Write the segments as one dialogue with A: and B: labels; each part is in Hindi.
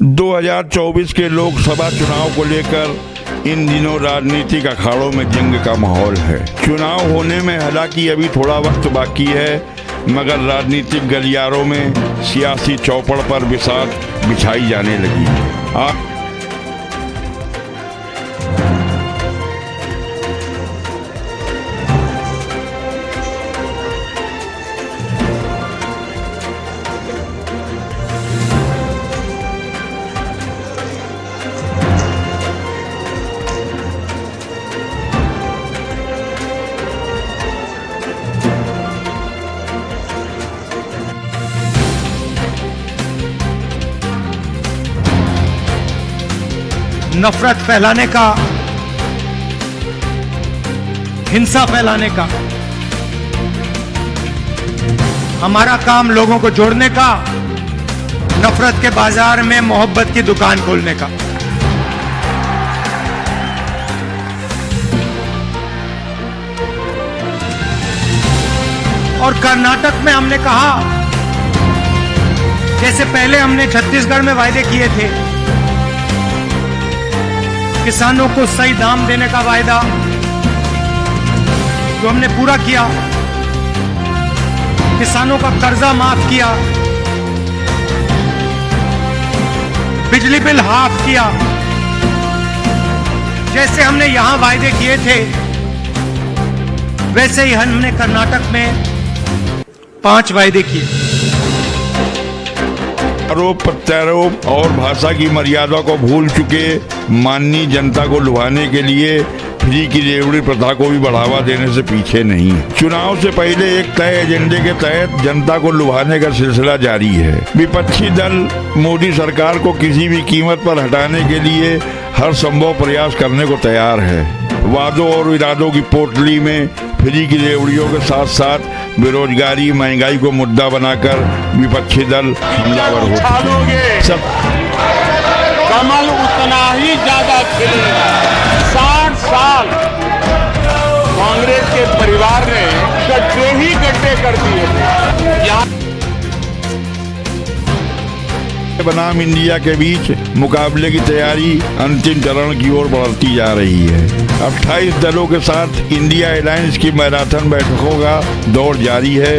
A: 2024 के लोकसभा चुनाव को लेकर इन दिनों राजनीतिक अखाड़ों में जंग का माहौल है। चुनाव होने में हालांकि अभी थोड़ा वक्त बाकी है, मगर राजनीतिक गलियारों में सियासी चौपड़ पर बिसात बिछाई जाने लगी है।
B: नफरत फैलाने का, हिंसा फैलाने का। हमारा काम लोगों को जोड़ने का, नफरत के बाजार में मोहब्बत की दुकान खोलने का। और कर्नाटक में हमने कहा, जैसे पहले हमने छत्तीसगढ़ में वायदे किए थे, किसानों को सही दाम देने का वायदा जो हमने पूरा किया, किसानों का कर्जा माफ किया, बिजली बिल हाफ किया। जैसे हमने यहां वायदे किए थे, वैसे ही हमने कर्नाटक में 5 वायदे किए।
A: आरोप प्रत्यारोप और भाषा की मर्यादा को भूल चुके माननीय जनता को लुभाने के लिए फ्री की रेवड़ी प्रथा को भी बढ़ावा देने से पीछे नहीं। चुनाव से पहले एक तय एजेंडे के तहत जनता को लुभाने का सिलसिला जारी है। विपक्षी दल मोदी सरकार को किसी भी कीमत पर हटाने के लिए हर संभव प्रयास करने को तैयार है। वादों और इरादों की पोटली में फ्री की रेवड़ियों के साथ साथ बेरोजगारी, महंगाई को मुद्दा बनाकर विपक्षी दल हमलावर होते
C: कमल उतना ही ज्यादा खिलेगा। 60 साल कांग्रेस के परिवार ने गड्ढे ही गड्ढे कर दिए।
A: बनाम इंडिया के बीच मुकाबले की तैयारी अंतिम चरण की ओर बढ़ती जा रही है। 28 दलों के साथ इंडिया अलायंस की मैराथन बैठकों का दौर जारी है,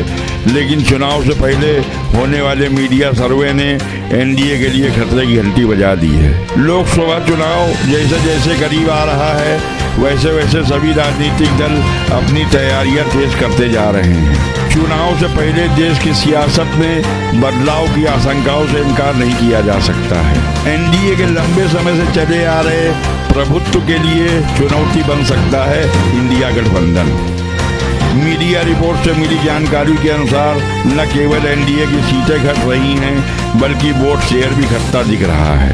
A: लेकिन चुनाव से पहले होने वाले मीडिया सर्वे ने एनडीए के लिए खतरे की घंटी बजा दी है। लोकसभा चुनाव जैसे जैसे करीब आ रहा है, वैसे वैसे सभी राजनीतिक दल अपनी तैयारियां तेज करते जा रहे हैं। चुनाव से पहले देश की सियासत में बदलाव की आशंकाओं से इनकार नहीं किया जा सकता है। एनडीए के लंबे समय से चले आ रहे प्रभुत्व के लिए चुनौती बन सकता है इंडिया गठबंधन। मीडिया रिपोर्ट से मिली जानकारी के अनुसार न केवल एनडीए की सीटें घट रही हैं, बल्कि वोट शेयर भी घटता दिख रहा है।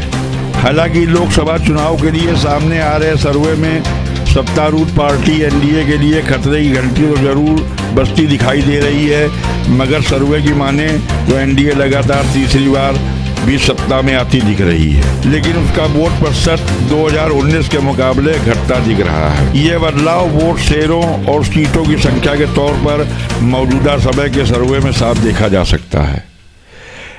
A: हालांकि लोकसभा चुनाव के लिए सामने आ रहे सर्वे में सत्तारूढ़ पार्टी एनडीए के लिए खतरे की घंटी तो जरूर बजती दिखाई दे रही है, मगर सर्वे की माने तो एनडीए लगातार तीसरी बार भी सत्ता में आती दिख रही है, लेकिन उसका वोट प्रतिशत 2019 के मुकाबले घटता दिख रहा है। ये बदलाव वोट शेयरों और सीटों की संख्या के तौर पर मौजूदा समय के सर्वे में साफ देखा जा सकता है,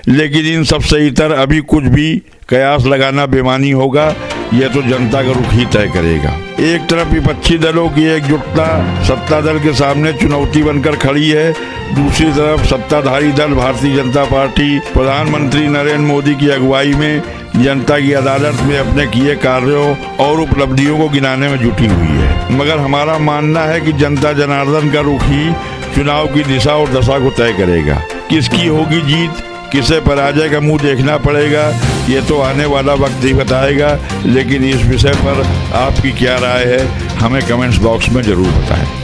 A: लेकिन इन सबसे इतर अभी कुछ भी कयास लगाना बेमानी होगा। यह तो जनता का रुख ही तय करेगा। एक तरफ विपक्षी दलों की एकजुटता सत्ता दल के सामने चुनौती बनकर खड़ी है, दूसरी तरफ सत्ताधारी दल भारतीय जनता पार्टी प्रधानमंत्री नरेंद्र मोदी की अगुवाई में जनता की अदालत में अपने किए कार्यों और उपलब्धियों को गिनाने में जुटी हुई है। मगर हमारा मानना है कि जनता जनार्दन का रुख ही चुनाव की दिशा और दशा को तय करेगा। किसकी होगी जीत, किसे पराजय का मुंह देखना पड़ेगा, ये तो आने वाला वक्त ही बताएगा। लेकिन इस विषय पर आपकी क्या राय है, हमें कमेंट्स बॉक्स में जरूर बताएं।